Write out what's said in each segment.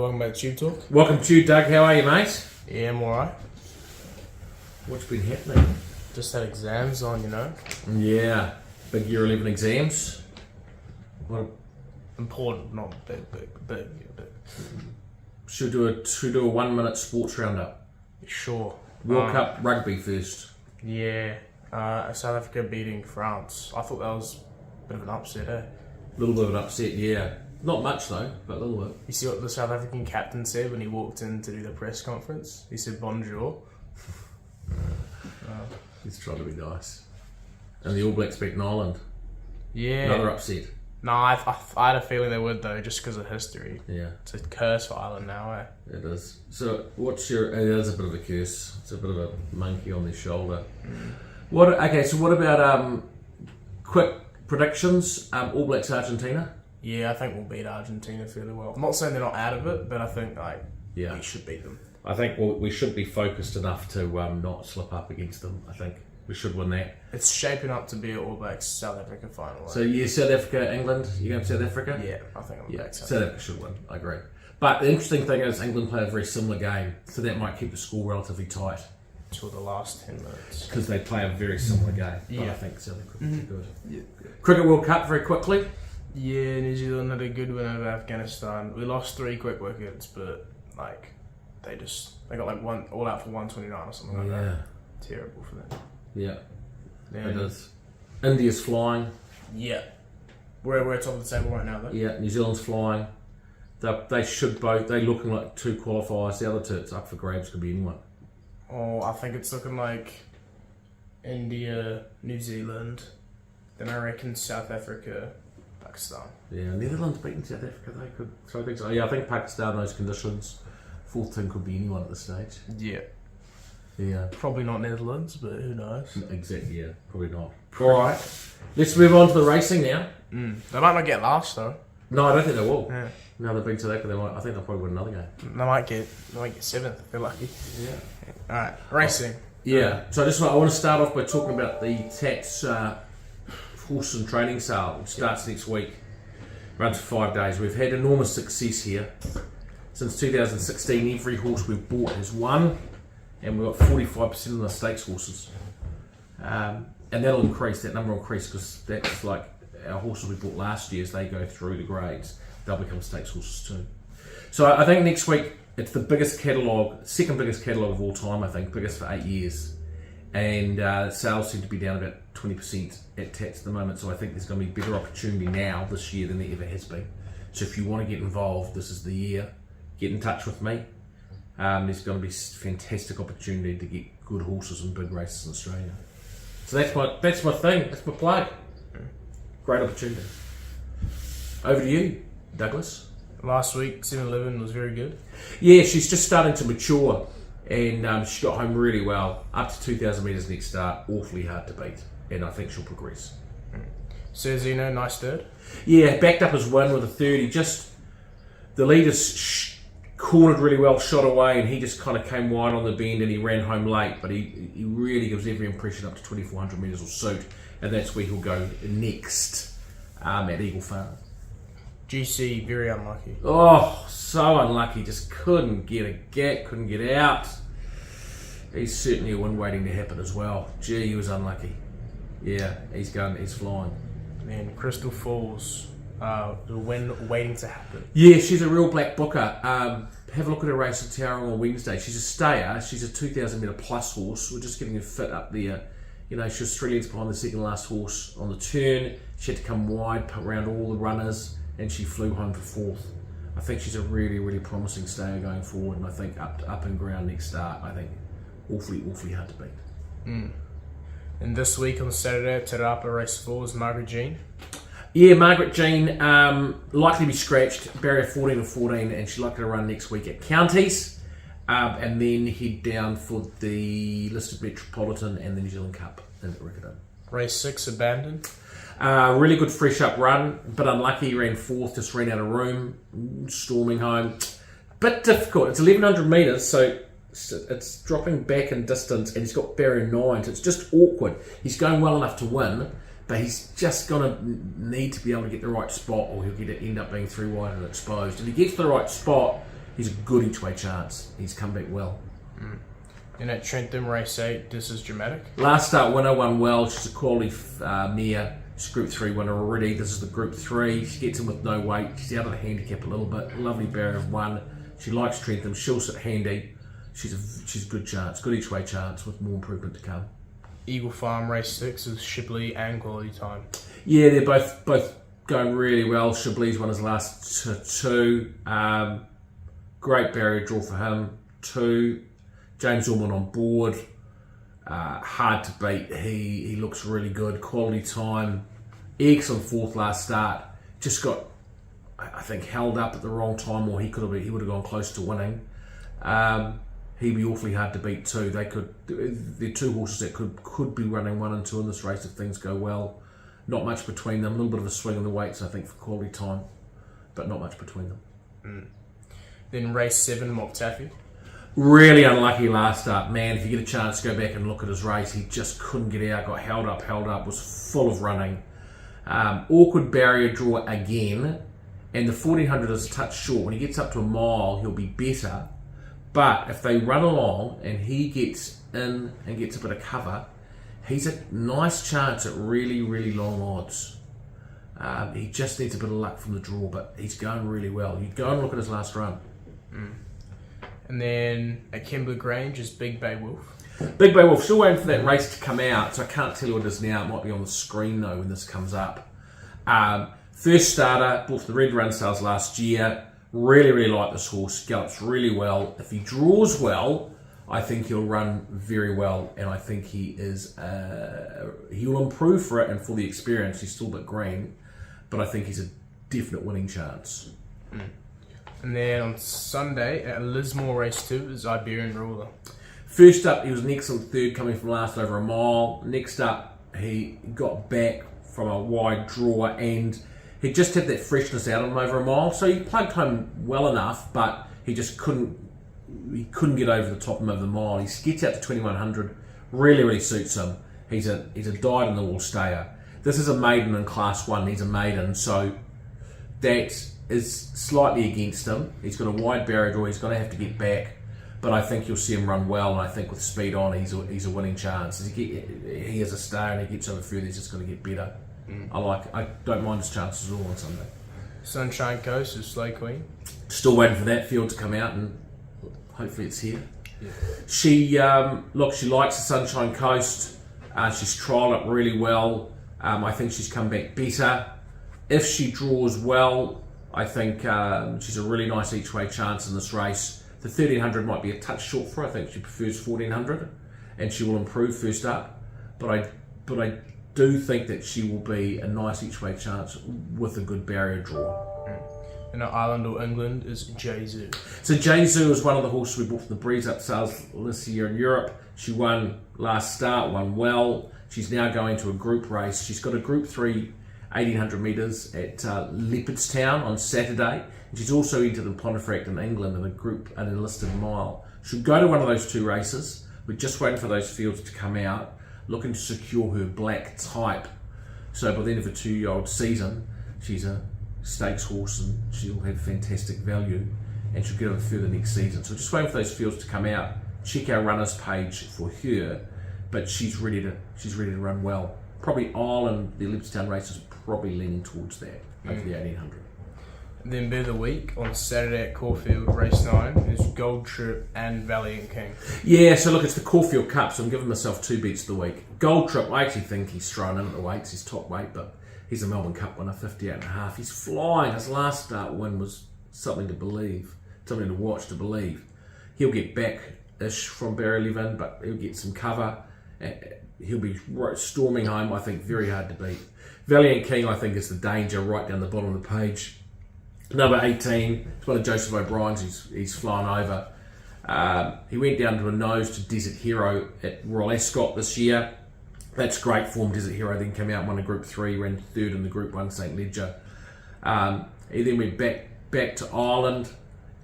Welcome back to TubeTalk. Welcome to you, Doug. How are you, mate? Yeah, I'm alright. What's been happening? Just had exams on, you know. Yeah, big year 11 exams. Well, Important, not big. should do a 1 minute sports roundup. Sure. World Cup rugby first. Yeah. South Africa beating France. I thought that was a bit of an upset, eh? A little bit of an upset, yeah. Not much though, but a little bit. You see what the South African captain said when he walked in to do the press conference? He said, bonjour. He's trying to be nice. And the All Blacks beating Ireland. Yeah. Another upset. No, I had a feeling they would though, just because of history. Yeah. It's a curse for Ireland now, eh? It is. So, it is a bit of a curse. It's a bit of a monkey on their shoulder. What about quick predictions? All Blacks Argentina? Yeah, I think we'll beat Argentina fairly well. I'm not saying they're not out of it, but I think Yeah. we should beat them. I think we should be focused enough to not slip up against them. I think we should win that. It's shaping up to be an All Blacks South Africa final. So yeah, South Africa, England. You going to South Africa? Yeah, I think I'm back. South Africa should win. I agree. But the interesting thing is England play a very similar game, so that might keep the score relatively tight Till the last 10 minutes. because they play a very similar game. But Yeah. I think South Africa will be good. Yeah. Cricket World Cup very quickly. Yeah, New Zealand had a good win over Afghanistan. We lost 3 quick wickets, but they got one all out for 129 or something like that. Terrible for them. Yeah, Then, it is. India's flying. Yeah. We're top of the table right now though. Yeah, New Zealand's flying. They should both. They're looking like 2 qualifiers. The other 2, it's up for grabs. Could be anyone. Oh, I think it's looking like India, New Zealand, then I reckon South Africa, Pakistan. Yeah, Netherlands beating South Africa. They could throw things. Yeah, I think Pakistan, those conditions, 4th team could be anyone at this stage. Yeah. Yeah, Probably not Netherlands, but who knows? exactly. Yeah, probably not. All right, let's move on to the racing now. They might not get last though. No, I don't think they will. Yeah. No, they've been South Africa. I think they'll probably win another game. They might get 7th if they're lucky. Yeah. Alright, racing. Yeah. So I want to start off by talking about the Tats horse and training sale, which starts next week. Runs for 5 days. We've had enormous success here. Since 2016, every horse we've bought has won, and we've got 45% of the stakes horses. And that'll increase, that number will increase because that's like our horses we bought last year as they go through the grades, they'll become stakes horses too. So I think next week it's the biggest catalogue, second biggest catalogue of all time, I think, biggest for 8 years. And sales seem to be down about 20% at Tats at the moment, so I think there's going to be better opportunity now this year than there ever has been. So if you want to get involved, this is the year. Get in touch with me. There's going to be fantastic opportunity to get good horses and big races in Australia. So that's my thing. That's my plug. Great opportunity. Over to you, Douglas. Last week, 7-Eleven was very good. Yeah, she's just starting to mature, and she got home really well. Up to 2,000 metres next start, awfully hard to beat, and I think she'll progress. Cerzino, nice third. Yeah, backed up his win with a 30. Just the leaders cornered really well, shot away, and he just kind of came wide on the bend and he ran home late. But he really gives every impression up to 2,400 metres will suit, and that's where he'll go next at Eagle Farm. GC, very unlucky. Oh, so unlucky. Just couldn't get a gap, couldn't get out. He's certainly a win waiting to happen as well. Gee, he was unlucky. Yeah, he's flying. Then Crystal Falls, the win waiting to happen. Yeah, she's a real black booker. Have a look at her race at Tauranga on Wednesday. She's a stayer. She's a 2,000 metre plus horse. We're just getting her fit up there. You know, she was 3 lengths behind the second last horse on the turn. She had to come wide around all the runners, and she flew home for 4th. I think she's a really, really promising stayer going forward, and I think up in ground next start, I think awfully hard to beat. And this week on Saturday, Te Rapa race 4 is Margaret Jean. Yeah, Margaret Jean, likely to be scratched, barrier 14 of 14, and she's likely to run next week at Counties, and then head down for the listed Metropolitan and the New Zealand Cup in Riccarton. Race 6, Abandoned. Really good fresh up run, but unlucky, ran 4th, just ran out of room, storming home. Bit difficult, it's 1,100 metres, so it's dropping back in distance, and he's got barrier 9, so it's just awkward. He's going well enough to win, but he's just going to need to be able to get the right spot, or he'll end up being 3 wide and exposed. If he gets the right spot, he's a good each way chance. He's come back well. And at Trentham, race 8, this is dramatic. Last start winner, won well. She's a quality mare. She's Group 3 winner already. This is the Group 3. She gets in with no weight. She's out of the handicap a little bit. Lovely barrier of 1. She likes Trentham. She'll sit handy. She's a good chance. Good each way chance with more improvement to come. Eagle Farm, race 6 is Shipley and Quality Time. Yeah, they're both going really well. Shipley's won his last two. Great barrier draw for him. 2. James Orman on board. Hard to beat. He looks really good. Quality Time. Excellent 4th last start. Just got, I think, held up at the wrong time, or he would have gone close to winning. He'd be awfully hard to beat too. They're 2 horses that could be running 1 and 2 in this race if things go well. Not much between them. A little bit of a swing in the weights, I think, for Quality Time, but not much between them. Then race 7, Mock Taffy. Really unlucky last start, man. If you get a chance to go back and look at his race, he just couldn't get out. Got held up. Was full of running. Awkward barrier draw again, and the 1400 is a touch short. When he gets up to a mile, he'll be better. But if they run along and he gets in and gets a bit of cover, he's a nice chance at really, really long odds. He just needs a bit of luck from the draw, but he's going really well. You go and look at his last run. And then at Kembla Grange is Big Bay Wolf. Big Bay Wolf, still waiting for that race to come out, so I can't tell you what it is now. It might be on the screen though when this comes up. First starter, bought for the Red Run sales last year. Really, really like this horse. Gallops really well. If he draws well, I think he'll run very well, and I think he'll improve for it and for the experience. He's still a bit green, but I think he's a definite winning chance. And then on Sunday at Lismore race 2 is Iberian Ruler. First up, he was an excellent 3rd, coming from last over a mile. Next up, he got back from a wide draw, and he just had that freshness out of him over a mile. So he plugged home well enough, but he just couldn't get over the top of him over the mile. He gets out to 2100, really, really suits him. He's a dyed-in-the-wool stayer. This is a maiden in Class 1. He's a maiden, so that is slightly against him. He's got a wide barrier draw. He's going to have to get back, but I think you'll see him run well, and I think with speed on, he's a winning chance. He is a star, and he gets over further, he's just going to get better. I don't mind his chances at all on Sunday. Sunshine Coast is Slay Queen. Still waiting for that field to come out, and hopefully it's here. Yeah. She likes the Sunshine Coast. She's trialled it really well. I think she's come back better. If she draws well, I think she's a really nice each way chance in this race. The 1300 might be a touch short for her. I think she prefers 1400, and she will improve first up. But I do think that she will be a nice each way chance with a good barrier draw. And at Ireland or England is Jesu. So Jesu is one of the horses we bought from the Breeze Up sales this year in Europe. She won last start, won well. She's now going to a group race. She's got a Group 3 1800 metres at Leopardstown on Saturday. And she's also entered in Pontefract in England in an enlisted mile. She'll go to one of those 2 races. We're just waiting for those fields to come out, looking to secure her black type. So by the end of a 2-year-old season, she's a stakes horse and she'll have fantastic value, and she'll get over further next season. So just waiting for those fields to come out. Check our runners page for her, but she's ready to run well. Probably Ireland, the Leopardstown race is probably leaning towards that over the 1800. Then bit of the week on Saturday at Caulfield, race 9 is Gold Trip and Valiant King. Yeah, so look, it's the Caulfield Cup, so I'm giving myself 2 beats of the week. Gold Trip, I actually think he's thrown in at the weights. He's top weight, but he's a Melbourne Cup winner, 58.5. He's flying. His last start win was something to believe, something to watch, to believe. He'll get back-ish from Barry-Levin, but he'll get some cover. He'll be storming home, I think, very hard to beat. Valiant King, I think, is the danger right down the bottom of the page. Number 18, it's one of Joseph O'Brien's. He's flown over. He went down to a nose to Desert Hero at Royal Ascot this year. That's great form. Desert Hero then came out and won a Group 3, ran 3rd in the Group 1 St. Leger. He then went back to Ireland,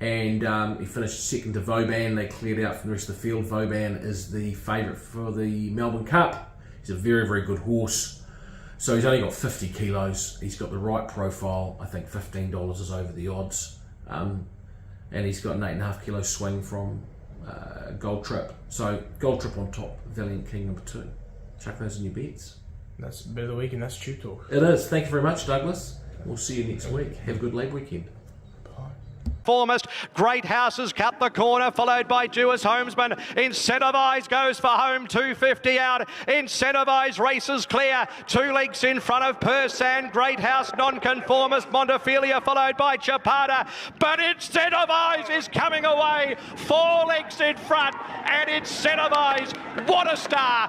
and he finished 2nd to Vauban. They cleared out from the rest of the field. Vauban is the favourite for the Melbourne Cup. He's a very, very good horse. So he's only got 50 kilos. He's got the right profile. I think $15 is over the odds. And and he's got an 8.5 kilo swing from Gold Trip. So Gold Trip on top, Valiant King number 2. Chuck those in your bets. That's a bit of the week, and that's TubeTalk. It is. Thank you very much, Douglas. We'll see you next week. Have a good lab weekend. Foremost, Great Houses cut the corner, followed by Jewis Homesman. Incentivize goes for home, 250 out. Incentivize races clear, 2 lengths in front of Persan. Great House, Nonconformist, Montefilia, followed by Chapada. But Incentivize is coming away, 4 lengths in front, and Incentivize, what a star!